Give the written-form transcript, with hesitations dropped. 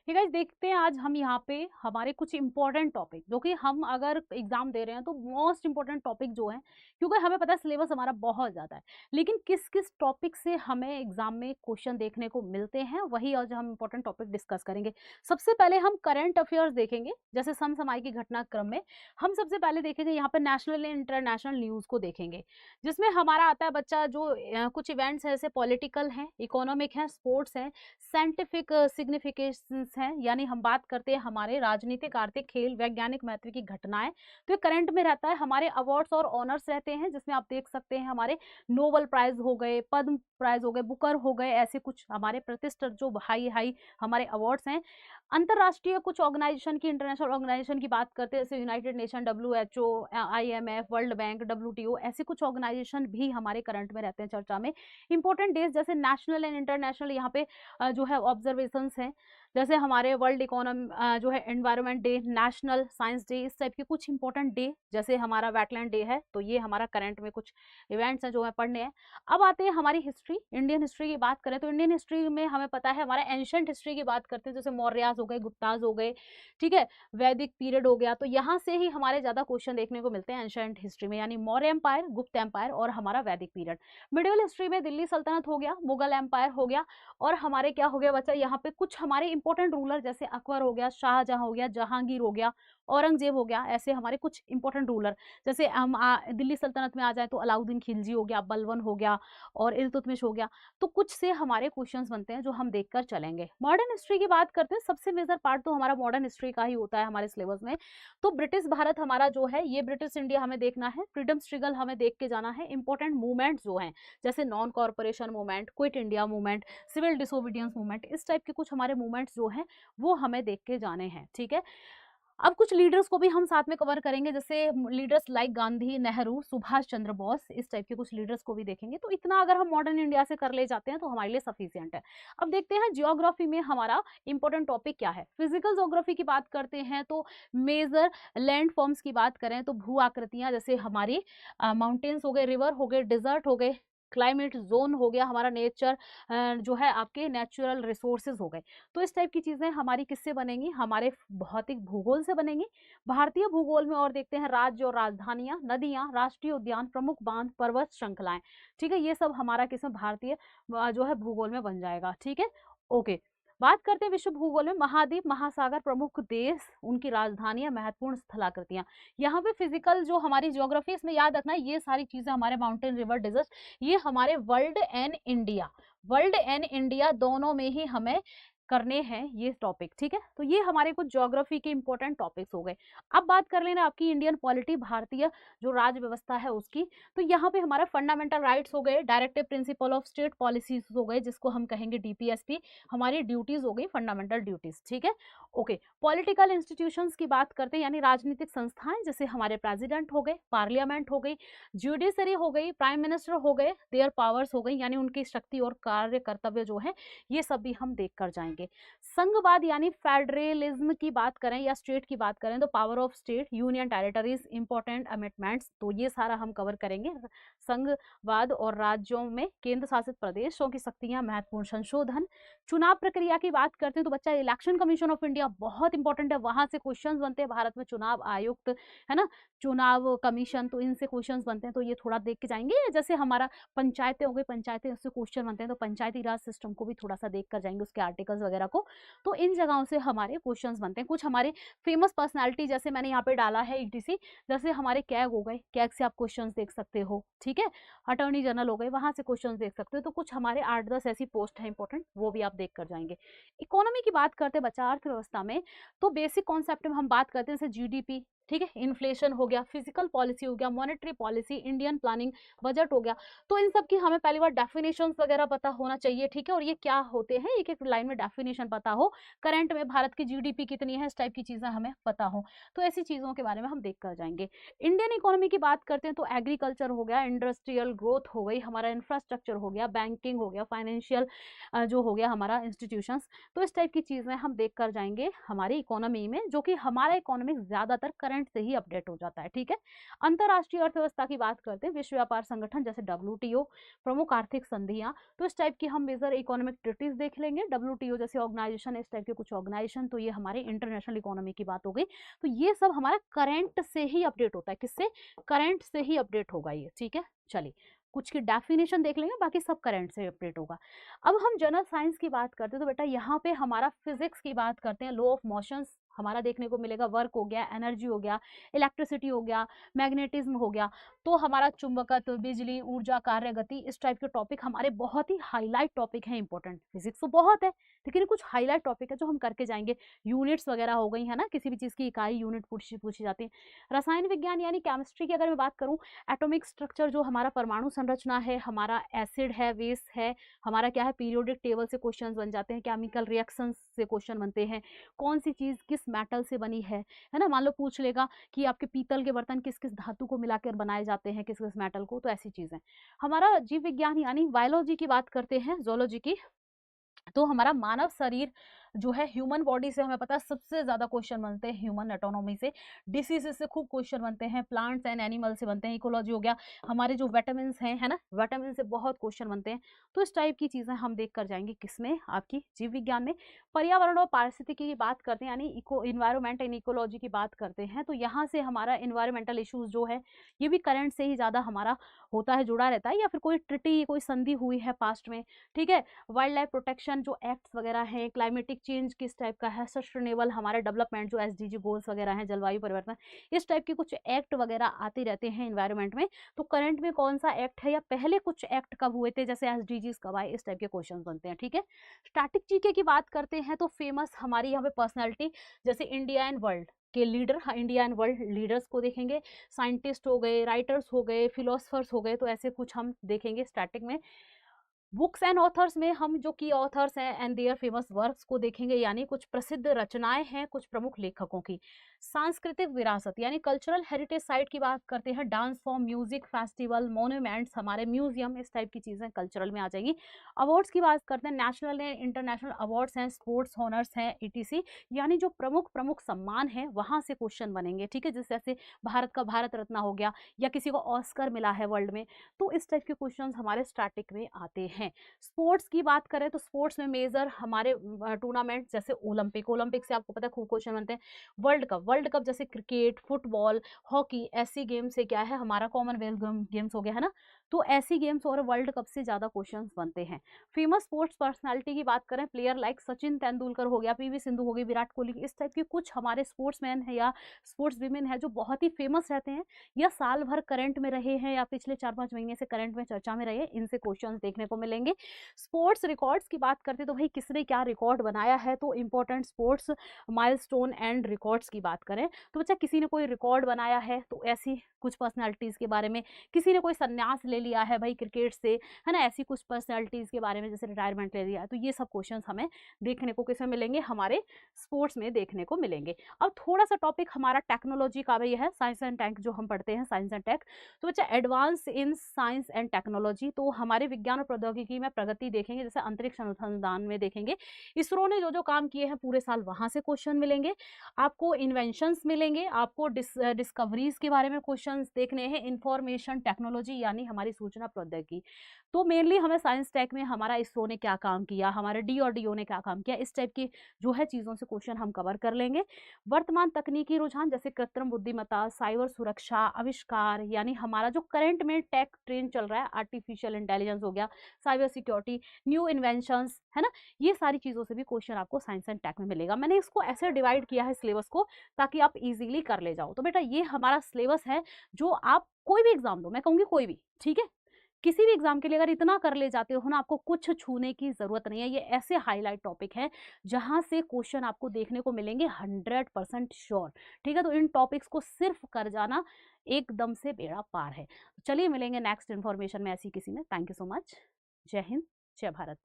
ये गाइस देखते हैं आज हम यहाँ पे हमारे कुछ इंपॉर्टेंट टॉपिक जो कि हम अगर एग्जाम दे रहे हैं तो मोस्ट इंपॉर्टेंट टॉपिक जो है, क्योंकि हमें पता है सिलेबस हमारा बहुत ज़्यादा है, लेकिन किस किस टॉपिक से हमें एग्जाम में क्वेश्चन देखने को मिलते हैं वही आज हम इंपॉर्टेंट टॉपिक डिस्कस करेंगे। सबसे पहले हम करंट अफेयर्स देखेंगे, जैसे समसामयिक की घटनाक्रम में हम सबसे पहले देखेंगे यहाँ पे नेशनल एंड इंटरनेशनल न्यूज़ को देखेंगे, जिसमें हमारा आता है बच्चा जो कुछ इवेंट्स हैं जैसे पॉलिटिकल हैं, इकोनॉमिक हैं, स्पोर्ट्स हैं, साइंटिफिक सिग्निफिकेशंस हैं, यानी हम बात करते हैं हमारे राजनीतिक, आर्थिक, खेल, वैज्ञानिक महत्व की घटनाएं, तो ये करंट में रहता है। हमारे अवार्ड्स और ऑनर्स रहते हैं, जिसमें आप देख सकते हैं हमारे नोबेल प्राइज हो गए, पद्म प्राइज हो गए, बुकर हो गए, ऐसे कुछ हमारे प्रतिष्ठित जो हाई हाई हमारे अवार्ड्स हैं। अंतरराष्ट्रीय कुछ ऑर्गेनाइजेशन की, इंटरनेशनल ऑर्गेनाइजेशन की बात करते हैं, जैसे United nation, WHO, IMF, world bank, WTO, ऐसे कुछ ऑर्गेनाइजेशन भी हमारे करंट में रहते हैं चर्चा में। इंपॉर्टेंट डेज जैसे नेशनल एंड इंटरनेशनल यहाँ पे जो है ऑब्जर्वेशंस हैं, जैसे हमारे वर्ल्ड इकोनॉमी जो है environment day, national science day, इस टाइप के कुछ इंपॉर्टेंट डे, जैसे हमारा वेटलैंड डे है, तो ये हमारा करंट में कुछ इवेंट्स हैं जो है पढ़ने हैं। अब आते हैं हमारी हिस्ट्री, इंडियन हिस्ट्री की बात करें तो इंडियन हिस्ट्री में हमें पता है हमारा एंशिएंट हिस्ट्री की बात करते हैं, जैसे मौर्यास हो गए, गुप्ताज हो गए, ठीक है, वैदिक पीरियड हो गया, तो यहाँ से ही हमारे ज्यादा क्वेश्चन देखने को मिलते हैं एंशिएंट हिस्ट्री में, यानी मौर्य एम्पायर, गुप्त एम्पायर और हमारा वैदिक पीरियड। मिडिवल हिस्ट्री में दिल्ली सल्तनत हो गया, मुगल एम्पायर हो गया, और हमारे क्या हो गया बच्चा यहाँ पे कुछ हमारे इंपॉर्टेंट रूलर जैसे अकबर हो गया, शाहजहां हो गया, जहांगीर हो गया, औरंगजेब हो गया, ऐसे हमारे कुछ इंपॉर्टेंट रूलर। जैसे हम दिल्ली सल्तनत में आ जाए तो अलाउद्दीन खिलजी हो गया, बलबन हो गया और इल्तुतमिश हो गया, तो कुछ से हमारे क्वेश्चंस बनते हैं जो हम देखकर चलेंगे। मॉडर्न हिस्ट्री की बात करते हैं, सबसे मेजर पार्ट तो हमारा मॉडर्न हिस्ट्री का ही होता है हमारे सिलेबस में। तो ब्रिटिश भारत हमारा जो है, ये ब्रिटिश इंडिया हमें देखना है, फ्रीडम स्ट्रगल हमें देख के जाना है, इंपॉर्टेंट मूवमेंट्स जो हैं जैसे non corporation movement, quit India movement, civil disobedience movement, इस टाइप के कुछ हमारे मूवमेंट्स जो हैं वो हमें देख के जाने हैं, ठीक है। अब कुछ लीडर्स को भी हम साथ में कवर करेंगे, जैसे लीडर्स लाइक गांधी, नेहरू, सुभाष चंद्र बोस, इस टाइप के कुछ लीडर्स को भी देखेंगे। तो इतना अगर हम मॉडर्न इंडिया से कर ले जाते हैं तो हमारे लिए सफिशिएंट है। अब देखते हैं जियोग्राफी में हमारा इंपॉर्टेंट टॉपिक क्या है। फिजिकल ज्योग्राफी की बात करते हैं तो मेजर लैंड फॉर्म्स की बात करें तो भू आकृतियां, जैसे हमारी माउंटेन्स हो गए, रिवर हो गए, डिजर्ट हो गए, क्लाइमेट जोन हो गया, हमारा नेचर जो है आपके नेचुरल रिसोर्सेज हो गए। तो इस टाइप की चीजें हमारी किससे बनेंगी, हमारे भौतिक भूगोल से बनेंगी, भारतीय भूगोल में। और देखते हैं राज्य और राजधानियां, नदियां, राष्ट्रीय उद्यान, प्रमुख बांध, पर्वत श्रृंखलाएं, ठीक है, ये सब हमारा किसमें भारतीय जो है भूगोल में बन जाएगा, ठीक है। ओके, बात करते हैं विश्व भूगोल में, महाद्वीप, महासागर, प्रमुख देश, उनकी राजधानियां, महत्वपूर्ण स्थलाकृतियां। यहाँ पे फिजिकल जो हमारी ज्योग्राफी, इसमें याद रखना है ये सारी चीजें हमारे माउंटेन, रिवर, डिजर्ट, ये हमारे world and India, world and India दोनों में ही हमें करने हैं ये टॉपिक, ठीक है। तो ये हमारे कुछ ज्योग्राफी के इंपॉर्टेंट टॉपिक्स हो गए। अब बात कर लेना आपकी इंडियन पॉलिटी, भारतीय जो राज्य व्यवस्था है उसकी, तो यहाँ पे हमारा फंडामेंटल राइट्स हो गए, directive principle of state policies हो गए, जिसको हम कहेंगे DPSP, हमारी ड्यूटीज हो गई, फंडामेंटल ड्यूटीज, ठीक है। ओके, पॉलिटिकल इंस्टीट्यूशंस की बात करते हैं, यानी राजनीतिक संस्थाएं, जैसे हमारे प्रेसिडेंट हो गए, पार्लियामेंट हो गई, जुडिशरी हो गई, प्राइम मिनिस्टर हो गए, देयर पावर्स हो गई, यानी उनकी शक्ति और कार्य कर्तव्य जो है ये सब भी हम देख कर जाएंगे। संघवाद यानी फेडरलिज्म की बात करें या स्टेट की बात करें तो power of state, union territories, important amendments, तो ये सारा हम कवर करेंगे। संघवाद और राज्यों में केंद्र शासित प्रदेशों की शक्तियां, महत्वपूर्ण संशोधन। चुनाव प्रक्रिया की बात करते हैं तो बच्चा इलेक्शन कमीशन ऑफ इंडिया बहुत इंपॉर्टेंट है, वहां से क्वेश्चंस बनते हैं, भारत में चुनाव आयुक्त है ना, चुनाव कमीशन, तो इनसे क्वेश्चंस बनते हैं, तो ये थोड़ा देख के जाएंगे। जैसे हमारा पंचायतें हो गई, पंचायतें उससे क्वेश्चन बनते हैं, तो पंचायती राज सिस्टम को भी थोड़ा सा देख कर जाएंगे, उसके आर्टिकल्स वगैरह को, तो इन जगहों से हमारे क्वेश्चंस बनते हैं। कुछ हमारे फेमस पर्सनालिटी जैसे मैंने यहाँ पे डाला है ETC, जैसे हमारे कैग हो गए, कैग से आप क्वेश्चंस देख सकते हो, ठीक है, अटॉर्नी जनरल हो गए, वहां से क्वेश्चंस देख सकते हो। तो कुछ हमारे 8-10 ऐसी पोस्ट है इंपॉर्टेंट, वो भी आप देख कर जाएंगे। इकोनॉमी की बात करते हैं बच्चा, अर्थव्यवस्था में तो बेसिक कॉन्सेप्ट में हम बात करते हैं, जैसे GDP, ठीक है, इन्फ्लेशन हो गया, फिजिकल पॉलिसी हो गया, monetary policy, Indian planning, budget हो गया। तो इन सब की हमें पहली बार डेफिनेशंस वगैरह पता होना चाहिए, ठीक है, और ये क्या होते हैं एक एक लाइन में डेफिनेशन पता हो, करंट में भारत की GDP कितनी है, इस टाइप की चीजें हमें पता हो, तो ऐसी चीजों के बारे में हम देख कर जाएंगे। इंडियन इकोनॉमी की बात करते हैं तो एग्रीकल्चर हो गया, इंडस्ट्रियल ग्रोथ हो गई, हमारा इंफ्रास्ट्रक्चर हो गया, बैंकिंग हो गया, फाइनेंशियल जो हो गया हमारा इंस्टीट्यूशंस, तो इस टाइप की चीजें हम देख कर जाएंगे हमारी इकोनॉमी में, जो कि हमारा इकोनॉमिक ज्यादातर करंट करंट से ही अपडेट हो जाता है, ठीक है। अंतरराष्ट्रीय अर्थव्यवस्था की बात करते हैं, विश्व व्यापार संगठन जैसे WTO, प्रमुख आर्थिक संधियां, तो इस टाइप की हम मेजर इकोनॉमिक ट्रीटीज देख लेंगे। WTO जैसे ऑर्गेनाइजेशन, इस टाइप के कुछ ऑर्गेनाइजेशन, तो ये हमारे इंटरनेशनल इकोनॉमी की बात हो गई। तो ये सब हमारा करंट से ही अपडेट होता है, किससे, करंट से ही अपडेट होगा ये, ठीक है। चलिए कुछ की डेफिनेशन देख लेंगे, बाकी सब करंट से अपडेट होगा। अब हम जनरल साइंस की बात करते हैं, तो बेटा यहाँ पे हमारा फिजिक्स की बात करते हैं, लॉ ऑफ मोशंस हमारा देखने को मिलेगा, वर्क हो गया, एनर्जी हो गया, इलेक्ट्रिसिटी हो गया, मैग्नेटिज्म हो गया, तो हमारा चुंबकत्व, बिजली, ऊर्जा, कार्य, गति, इस टाइप के टॉपिक हमारे बहुत ही हाईलाइट टॉपिक है, इंपॉर्टेंट। फिजिक्स तो बहुत है, लेकिन कुछ हाईलाइट टॉपिक है जो हम करके जाएंगे। यूनिट्स वगैरह हो गई है ना, किसी भी चीज की इकाई यूनिट पूछी जाती है। रसायन विज्ञान यानी केमिस्ट्री की अगर मैं बात करूं, एटॉमिक स्ट्रक्चर जो हमारा परमाणु संरचना है, हमारा एसिड है, बेस है, हमारा क्या है, पीरियोडिक टेबल से क्वेश्चंस बन जाते हैं, केमिकल रिएक्शंस से क्वेश्चन बनते हैं, कौन सी चीज किस मेटल से बनी है ना। मान लो पूछ लेगा कि आपके पीतल के बर्तन किस किस धातु को मिलाकर बनाए जाते हैं, किस किस मेटल को, तो ऐसी चीजें। हमारा जीव विज्ञान यानी बायोलॉजी की बात करते हैं, जोलॉजी की, तो हमारा मानव शरीर जो है, ह्यूमन बॉडी से हमें पता है सबसे ज्यादा क्वेश्चन बनते हैं, ह्यूमन एटोनॉमी से, डिसीजेस से खूब क्वेश्चन बनते हैं, प्लांट्स एंड एनिमल से बनते हैं, इकोलॉजी हो गया, हमारे जो विटामिन हैं, है ना, विटामिन से बहुत क्वेश्चन बनते हैं। तो इस टाइप की चीजें हम देख कर जाएंगे, किसमें, आपकी जीव विज्ञान में। पर्यावरण और पारिस्थितिकी की बात करते हैं, यानी इको इन्वायरमेंट एंड इकोलॉजी की बात करते हैं, तो यहाँ से हमारा इन्वायरमेंटल इशूज जो है, ये भी करंट से ही ज्यादा हमारा होता है, जुड़ा रहता है, या फिर कोई ट्रिटी, कोई संधि हुई है पास्ट में, ठीक है। वाइल्ड लाइफ प्रोटेक्शन जो एक्ट्स वगैरह हैं, क्लाइमेटिक चेंज किस टाइप का है, सस्टेनेबल हमारे डेवलपमेंट जो SDG गोल्स वगैरह हैं, जलवायु परिवर्तन, इस टाइप के कुछ एक्ट वगैरह आते रहते हैं इन्वायरमेंट में। तो करंट में कौन सा एक्ट है, या पहले कुछ एक्ट कब हुए थे, जैसे SDGs कब आए, इस टाइप के क्वेश्चन बनते हैं, ठीक है। स्टैटिक जीके की बात करते हैं, तो फेमस हमारी यहाँ पे पर्सनैलिटी जैसे इंडिया एंड वर्ल्ड के leader, India and world leaders को देखेंगे, साइंटिस्ट हो गए, राइटर्स हो गए, फिलोसफर्स हो गए, तो ऐसे कुछ हम देखेंगे स्टैटिक में। बुक्स एंड ऑथर्स में हम जो की ऑथर्स हैं एंड देयर फेमस वर्क्स को देखेंगे, यानी कुछ प्रसिद्ध रचनाएं हैं कुछ प्रमुख लेखकों की। सांस्कृतिक विरासत यानी कल्चरल हेरिटेज साइट की बात करते हैं, dance form, music, festival, monuments, हमारे म्यूजियम, इस टाइप की चीजें कल्चरल में आ जाएगी। अवार्ड्स की बात करते हैं, नेशनल एंड इंटरनेशनल अवार्ड्स हैं, स्पोर्ट्स ऑनर्स हैं, ETC, यानी जो प्रमुख प्रमुख सम्मान है वहां से क्वेश्चन बनेंगे, ठीक है। जैसे भारत का भारत रत्न हो गया, या किसी को ऑस्कर मिला है वर्ल्ड में, तो इस टाइप के क्वेश्चन हमारे स्टैटिक में आते हैं। स्पोर्ट्स की बात करें तो स्पोर्ट्स में मेजर हमारे टूर्नामेंट जैसे ओलंपिक से आपको पता है खूब क्वेश्चन बनते हैं। वर्ल्ड कप जैसे क्रिकेट, फुटबॉल, हॉकी, ऐसी गेम से क्या है, हमारा कॉमनवेल्थ गेम्स हो गया, है ना, तो ऐसी गेम्स और वर्ल्ड कप से ज्यादा क्वेश्चंस बनते हैं। फेमस स्पोर्ट्स पर्सनालिटी की बात करें, प्लेयर लाइक सचिन तेंदुलकर हो गया, PV सिंधु हो गई, विराट कोहली, इस टाइप के कुछ हमारे स्पोर्ट्समैन है या स्पोर्ट्स वीमेन है जो बहुत ही फेमस रहते हैं, या साल भर करंट में रहे हैं, या पिछले 4-5 महीने से करंट में चर्चा में रहे, इनसे क्वेश्चंस देखने को मिलेंगे। स्पोर्ट्स रिकॉर्ड्स की बात करते तो भाई किसने क्या रिकॉर्ड बनाया है, तो important sports milestone and records की बात करें तो बच्चा किसी ने कोई रिकॉर्ड बनाया है, तो ऐसी कुछ पर्सनालिटीज के बारे में, किसी ने कोई संन्यास ले लिया है भाई क्रिकेट से, है ना, ऐसी कुछ पर्सनालिटीज के बारे में जैसे रिटायरमेंट ले लिया है, तो ये सब क्वेश्चंस हमें देखने को किसमें मिलेंगे, हमारे स्पोर्ट्स में देखने को मिलेंगे। अब थोड़ा सा टॉपिक हमारा टेक्नोलॉजी का भी है, साइंस एंड टेक जो हम पढ़ते हैं, साइंस एंड टेक, तो बच्चा advance in science and technology, तो हमारे विज्ञान और प्रौद्योगिकी में प्रगति देखेंगे, जैसे अंतरिक्ष अनुसंधान में देखेंगे, इसरो ने जो जो काम किए हैं पूरे साल वहां से क्वेश्चन मिलेंगे, आपको इन्वेंशंस मिलेंगे, आपको डिस्कवरीज के बारे में क्वेश्चंस देखने हैं, इंफॉर्मेशन टेक्नोलॉजी यानी हमारी सूचना प्रौद्योगिकी, तो मेनली हमें साइंस टेक में हमारा इसरो ने क्या काम किया, हमारे DRDO ने क्या काम किया, इस टाइप की जो है चीजों से क्वेश्चन हम कवर कर लेंगे। वर्तमान तकनीकी रुझान जैसे कृत्रिम बुद्धिमत्ता, साइबर सुरक्षा, आविष्कार, यानी हमारा जो करंट में टेक ट्रेंड चल रहा है, आर्टिफिशियल इंटेलिजेंस हो गया, साइबर सिक्योरिटी, न्यू इन्वेंशंस, है ना, ये सारी चीजों से भी क्वेश्चन आपको साइंस एंड टेक में मिलेगा। मैंने इसको ऐसे डिवाइड किया है सिलेबस को ताकि आप इजीली कर ले जाओ। तो बेटा ये हमारा सिलेबस है जो आप कोई भी एग्जाम दो, मैं कहूंगी कोई भी, ठीक है, किसी भी एग्जाम के लिए अगर इतना कर ले जाते हो ना, आपको कुछ छूने की जरूरत नहीं है। ये ऐसे हाईलाइट टॉपिक है जहां से क्वेश्चन आपको देखने को मिलेंगे 100% श्योर, ठीक है। तो इन टॉपिक्स को सिर्फ कर जाना, एकदम से बेड़ा पार है। चलिए मिलेंगे नेक्स्ट इन्फॉर्मेशन में ऐसी किसी में। Thank you so much. जय हिंद, जय भारत।